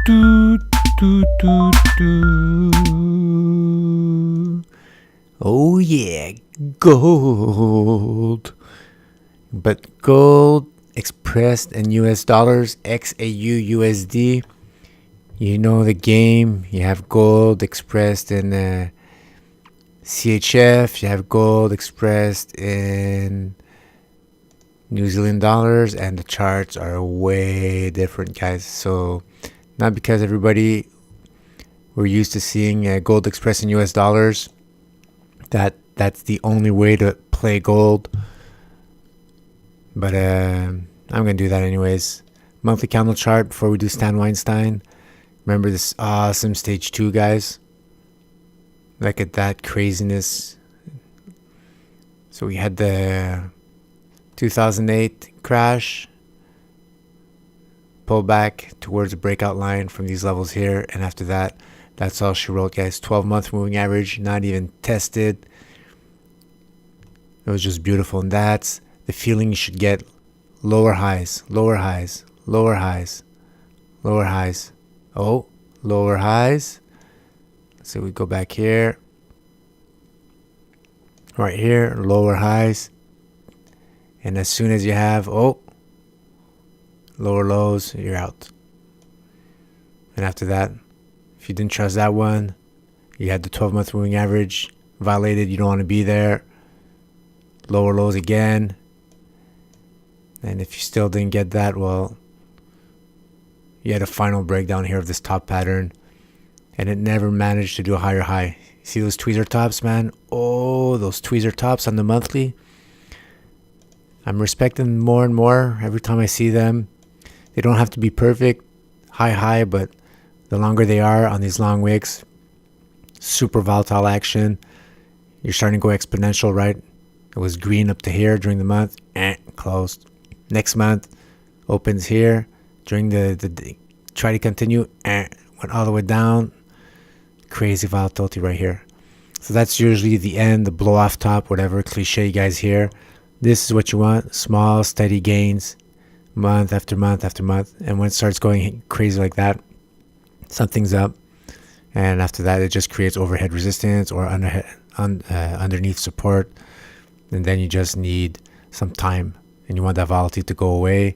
Do, do, do, do. Oh yeah, gold. But gold expressed in US dollars, xauusd. You know the game. You have gold expressed in CHF. You have gold expressed in New Zealand dollars, and the charts are way different, guys. So not because everybody we're used to seeing gold expressed in US dollars, that's the only way to play gold. But I'm gonna do that anyways. Monthly candle chart before we do Stan Weinstein. Remember this awesome stage 2, guys. Look at that craziness. So we had the 2008 crash, pull back towards the breakout line from these levels here, and after that, that's all she wrote, guys. 12-month moving average, not even tested. It was just beautiful, and that's the feeling you should get. Lower highs, lower highs, lower highs, lower highs. Oh, lower highs. So we go back here. Right here, lower highs. And as soon as you have, lower lows, you're out. And after that, if you didn't trust that one, you had the 12-month moving average violated. You don't want to be there. Lower lows again. And if you still didn't get that, well, you had a final breakdown here of this top pattern. And it never managed to do a higher high. See those tweezer tops, man? Oh, those tweezer tops on the monthly. I'm respecting them more and more every time I see them. They don't have to be perfect, high, but the longer they are on these long wicks, super volatile action. You're starting to go exponential, right? It was green up to here during the month, closed. Next month, opens here. During the try to continue, went all the way down. Crazy volatility right here. So that's usually the end, the blow off top, whatever cliche you guys hear. This is what you want. Small, steady gains, month after month after month. And when it starts going crazy like that, something's up. And after that, it just creates overhead resistance or underneath support. And then you just need some time. And you want that volatility to go away.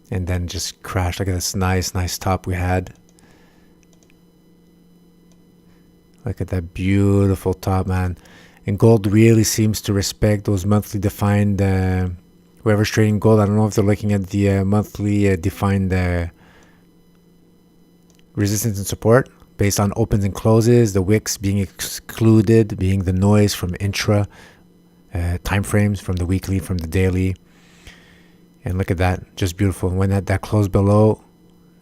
And then just crash. Look at this nice top we had. Look at that beautiful top, man. And gold really seems to respect those monthly defined, whoever's trading gold, I don't know if they're looking at the monthly defined resistance and support based on opens and closes, the wicks being excluded, being the noise from intra time frames, from the weekly, from the daily. And look at that, just beautiful. And when that closed below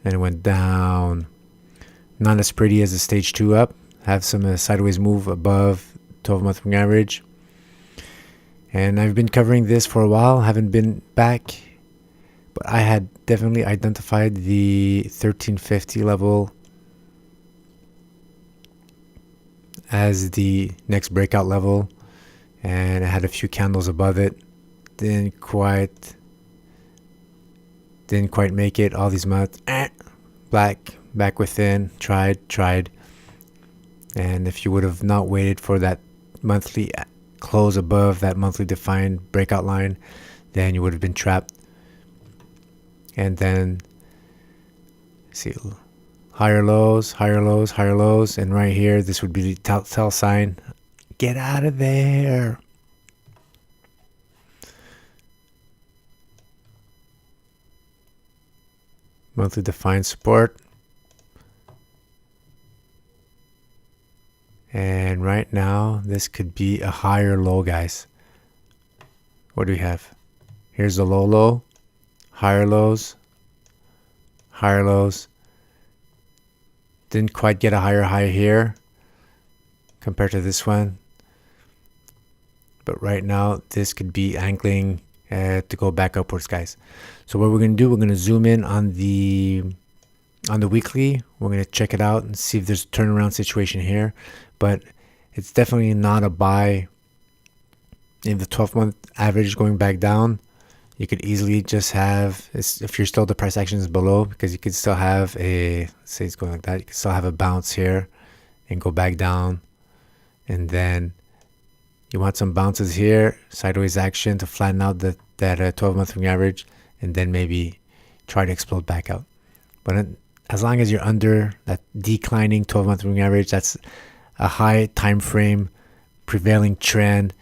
and it went down, not as pretty as the stage 2 up, have some sideways move above 12-month moving average. And I've been covering this for a while, haven't been back, but I had definitely identified the 1350 level as the next breakout level, and I had a few candles above it. Didn't quite make it all these months. Back within, tried. And if you would have not waited for that monthly close above that monthly defined breakout line, then you would have been trapped. And then see, higher lows, and right here, this would be the telltale sign. Get out of there. Monthly defined support. And right now, this could be a higher low, guys. What do we have? Here's the low, higher lows. Didn't quite get a higher high here compared to this one. But right now, this could be angling to go back upwards, guys. So what we're going to do, we're going to zoom in on the weekly. We're going to check it out and see if there's a turnaround situation here. But it's definitely not a buy in the 12-month average going back down. You could easily just have, if you're still the price action is below, because you could still have a, let's say it's going like that, you could still have a bounce here and go back down. And then you want some bounces here, sideways action to flatten out that 12-month moving average, and then maybe try to explode back out. But as long as you're under that declining 12-month moving average, that's a high time frame prevailing trend.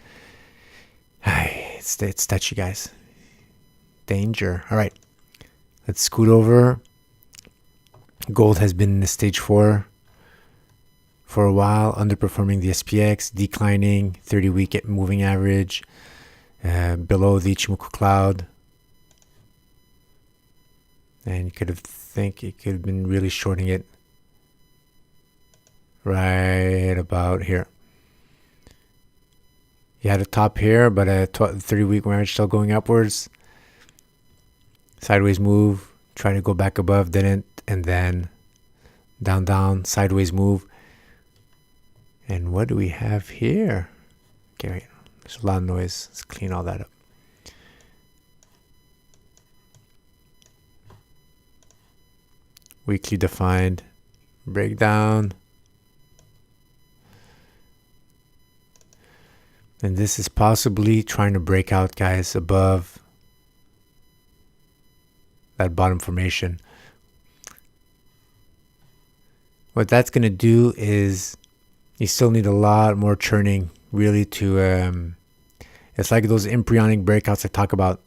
It's touchy, guys. Danger. All right, let's scoot over. Gold has been in the stage 4 for a while, underperforming the SPX, declining 30-week moving average, below the Ichimoku cloud. And you could have been really shorting it right about here. You had a top here, but a 30-week average still going upwards. Sideways move, try to go back above, didn't, and then down, sideways move. And what do we have here? Okay, wait, there's a lot of noise. Let's clean all that up. Weekly defined breakdown. And this is possibly trying to break out, guys, above that bottom formation. What that's going to do is you still need a lot more churning really to it's like those embryonic breakouts I talk about.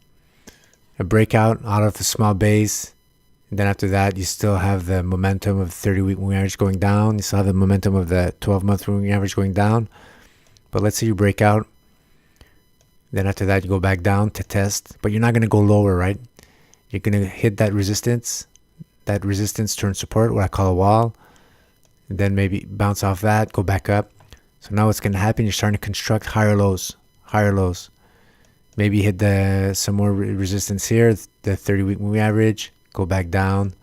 A breakout out of a small base, and then after that you still have the momentum of the 30-week moving average going down. You still have the momentum of the 12-month moving average going down. But let's say you break out, then after that you go back down to test, but you're not going to go lower, right? You're going to hit that resistance turns support, what I call a wall, and then maybe bounce off that, go back up. So now what's going to happen, you're starting to construct higher lows. Maybe hit some more resistance here, the 30-week moving average, go back down.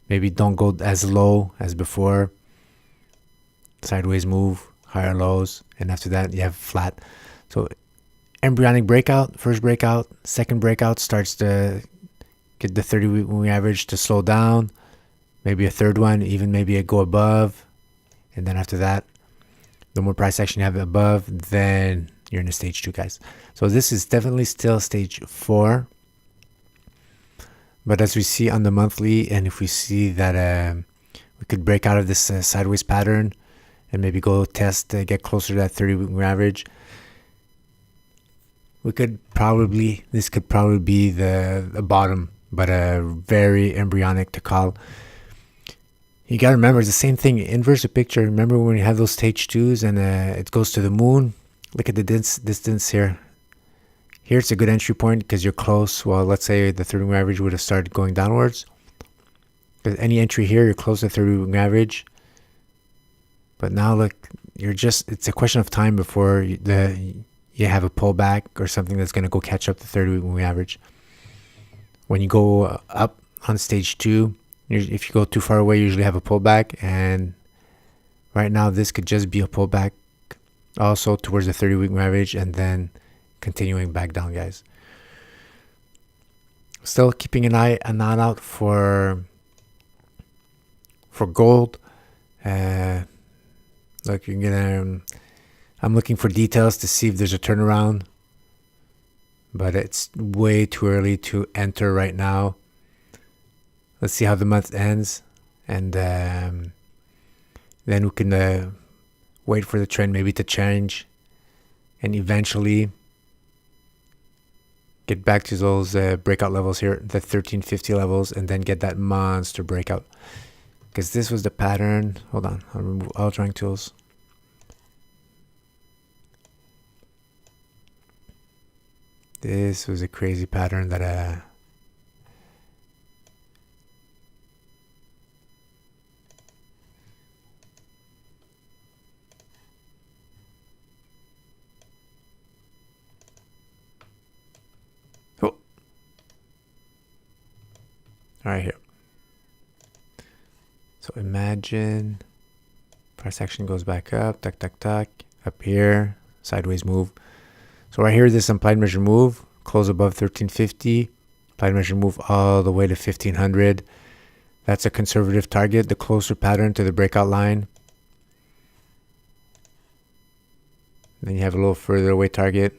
Maybe don't go as low as before. Sideways move, higher lows, and after that you have flat. So embryonic breakout, first breakout, second breakout starts to get the 30-week moving average to slow down. Maybe a third one, even maybe a go above. And then after that, the more price action you have above, then you're in a stage 2, guys. So this is definitely still stage 4. But as we see on the monthly, and if we see that we could break out of this sideways pattern and maybe go test to get closer to that 30-week moving average, this could probably be the bottom, but very embryonic to call. You got to remember, it's the same thing. Inverse the picture. Remember when you have those stage 2s and it goes to the moon? Look at the distance here. Here it's a good entry point because you're close. Well, let's say the 30-week average would have started going downwards. Because any entry here, you're close to the 30-week average. But now look, it's a question of time before you have a pullback or something that's going to go catch up the 30-week moving average. When you go up on stage 2, if you go too far away, you usually have a pullback. And right now, this could just be a pullback also towards the 30-week moving average and then continuing back down, guys. Still keeping an eye out for gold. Look, you're gonna. I'm looking for details to see if there's a turnaround, but it's way too early to enter right now. Let's see how the month ends, and then we can wait for the trend maybe to change, and eventually get back to those breakout levels here, the 1350 levels, and then get that monster breakout. Because this was the pattern. Hold on, I'll remove all drawing tools. This was a crazy pattern that all right, here. So imagine price action goes back up, tuck, up here, sideways move. So right here, this implied measure move, close above 1350. Applied measure move all the way to 1500. That's a conservative target, the closer pattern to the breakout line. Then you have a little further away target.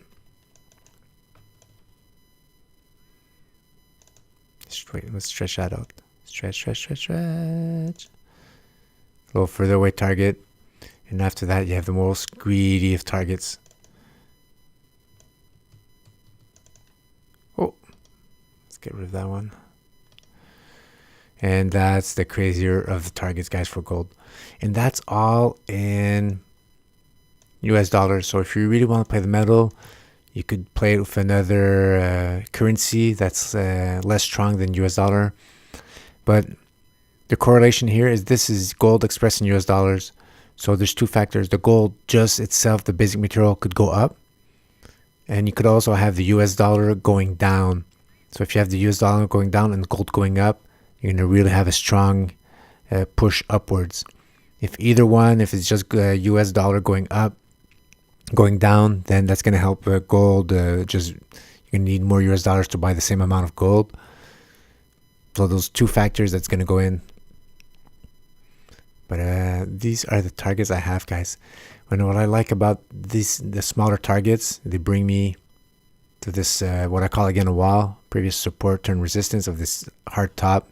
Let's stretch that out. Stretch. A little further away target. And after that, you have the most greedy of targets. Oh, let's get rid of that one. And that's the crazier of the targets, guys, for gold. And that's all in US dollars. So if you really want to play the metal, you could play it with another currency that's less strong than US dollar. But the correlation here is this is gold expressed in US dollars. So there's two factors. The gold just itself, the basic material, could go up. And you could also have the US dollar going down. So if you have the US dollar going down and gold going up, you're going to really have a strong push upwards. If either one, if it's just US dollar going up, going down, then that's going to help gold. You're going to need more US dollars to buy the same amount of gold. So those two factors that's going to go in. But these are the targets I have, guys. And what I like about the smaller targets, they bring me to this, what I call again a wall, previous support turn resistance of this hard top.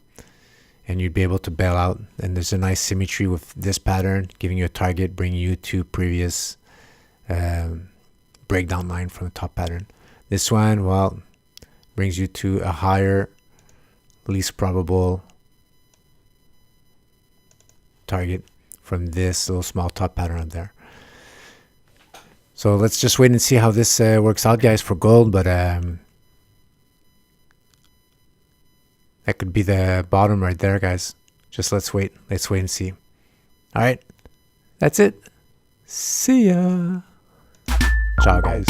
And you'd be able to bail out. And there's a nice symmetry with this pattern, giving you a target, bringing you to previous breakdown line from the top pattern. This one, well, brings you to a higher, least probable target from this little small top pattern up there. So let's just wait and see how this works out, guys, for gold. But that could be the bottom right there, guys. Just let's wait and see. All right, that's it. See ya. Ciao, guys.